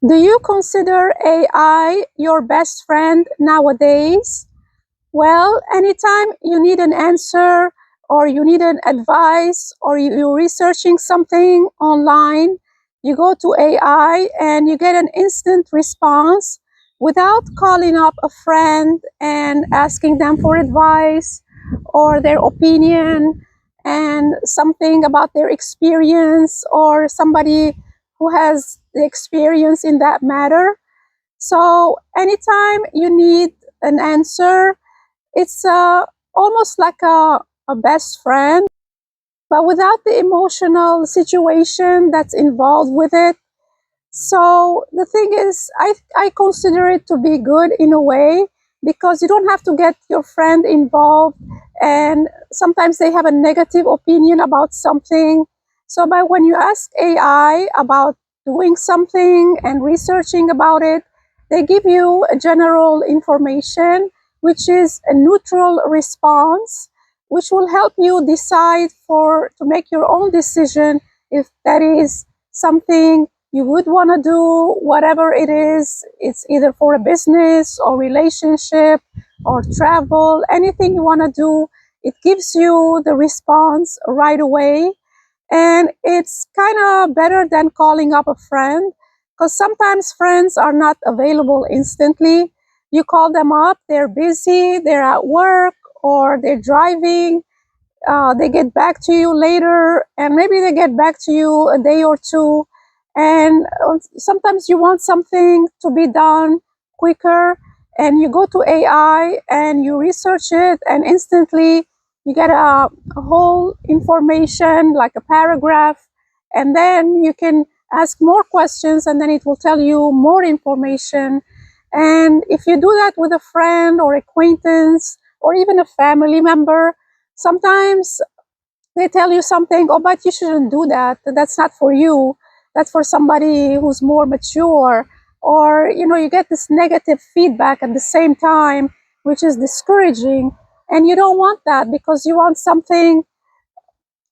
Do you consider AI your best friend nowadays? Well, anytime you need an answer or you need an advice or you're researching something online, you go to AI and you get an instant response without calling up a friend and asking them for advice or their opinion and something about their experience or somebody who has the experience in that matter. So anytime you need an answer, it's almost like a best friend, but without the emotional situation that's involved with it. So the thing is, I consider it to be good in a way because you don't have to get your friend involved, and sometimes they have a negative opinion about something. So by when you ask AI about doing something and researching about it, they give you a general information, which is a neutral response, which will help you decide for to make your own decision if that is something you would want to do. Whatever it is, it's either for a business or relationship or travel, anything you want to do, it gives you the response right away. And it's kind of better than calling up a friend because sometimes friends are not available instantly. You call them up, they're busy, they're at work, or they're driving. They get back to you later, and maybe they get back to you a day or two. And sometimes you want something to be done quicker, and you go to AI and you research it, and instantly you get a whole information, like a paragraph, and then you can ask more questions, and then it will tell you more information. And if you do that with a friend or acquaintance or even a family member, sometimes they tell you something, oh, but you shouldn't do that. That's not for you. That's for somebody who's more mature. Or, you get this negative feedback at the same time, which is discouraging. And you don't want that because you want something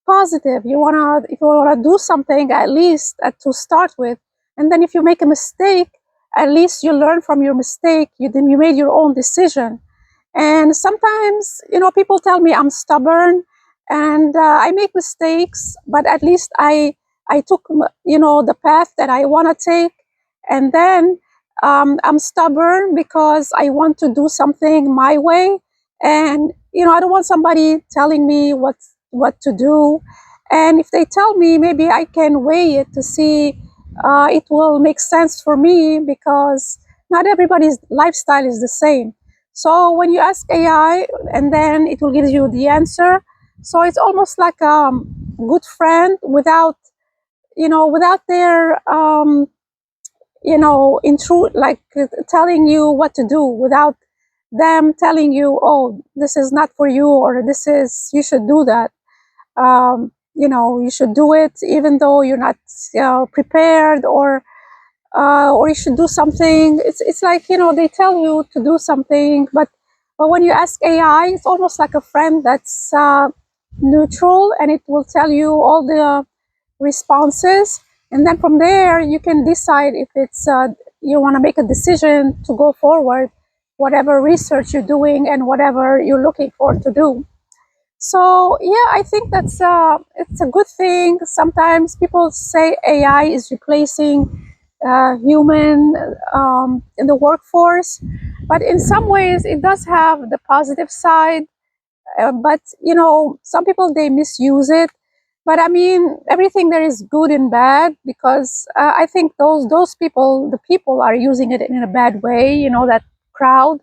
positive. If you wanna do something, at least to start with. And then if you make a mistake, at least you learn from your mistake. You made your own decision. And sometimes, people tell me I'm stubborn and I make mistakes, but at least I took, the path that I want to take. And then I'm stubborn because I want to do something my way. And, I don't want somebody telling me what to do. And if they tell me, maybe I can weigh it to see it will make sense for me because not everybody's lifestyle is the same. So when you ask AI, and then it will give you the answer. So it's almost like a good friend without their, in truth, like telling you what to do, without them telling you, oh, this is not for you, or you should do that. You should do it even though you're not prepared, or you should do something. It's like, they tell you to do something, but when you ask AI, it's almost like a friend that's neutral, and it will tell you all the responses, and then from there you can decide if it's you want to make a decision to go forward, whatever research you're doing and whatever you're looking for to do. So yeah, I think it's a good thing. Sometimes people say AI is replacing human in the workforce, but in some ways it does have the positive side. But some people, they misuse it. But I mean, everything there is good and bad, because I think those people, the people are using it in a bad way. That crowd.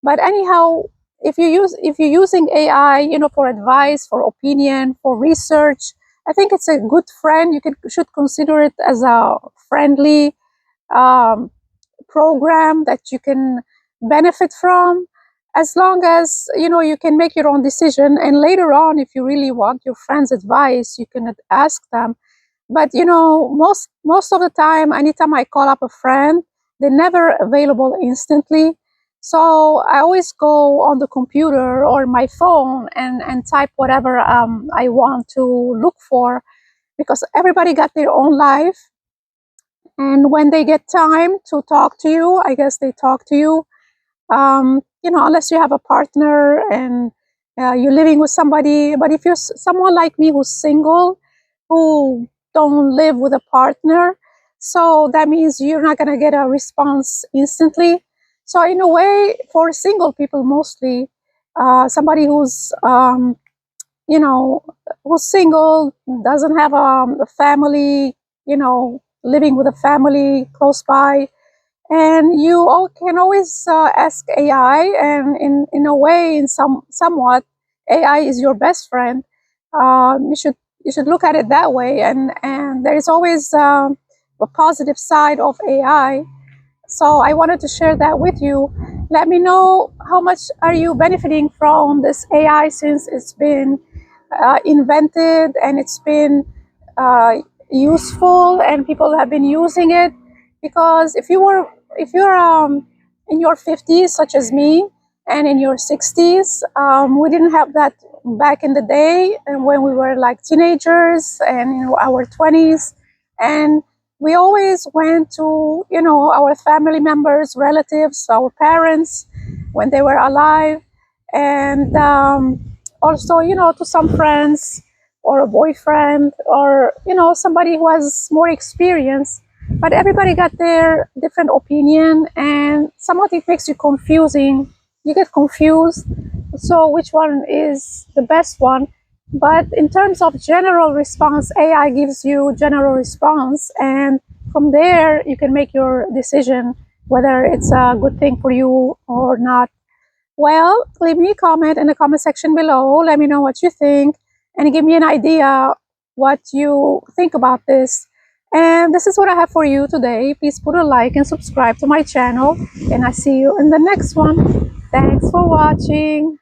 But anyhow, if you're using AI, for advice, for opinion, for research, I think it's a good friend. Should consider it as a friendly um, program that you can benefit from, as long as you can make your own decision. And later on, if you really want your friend's advice, you can ask them. But most of the time, anytime I call up a friend, they're never available instantly. So I always go on the computer or my phone and type whatever I want to look for, because everybody got their own life. And when they get time to talk to you, I guess they talk to you. Unless you have a partner and you're living with somebody. But if you're someone like me who's single, who don't live with a partner, so that means you're not going to get a response instantly. So in a way, for single people mostly, somebody who's single, doesn't have a family, living with a family close by, and you all can always ask AI, and in a way, in somewhat, AI is your best friend. You should look at it that way, and there is always a positive side of AI. So I wanted to share that with you. Let me know how much are you benefiting from this AI since it's been invented and it's been uh, useful and people have been using it. Because if you're in your 50s, such as me, and in your 60s, we didn't have that back in the day, and when we were like teenagers and in our 20s, and we always went to our family members, relatives, our parents when they were alive, and also to some friends or a boyfriend, or somebody who has more experience. But everybody got their different opinion, and somewhat it makes you confusing. You get confused, so which one is the best one? But in terms of general response, AI gives you general response, and from there you can make your decision whether it's a good thing for you or not. Well, leave me a comment in the comment section below. Let me know what you think and give me an idea what you think about this. And this is what I have for you today. Please put a like and subscribe to my channel, and I see you in the next one. Thanks for watching.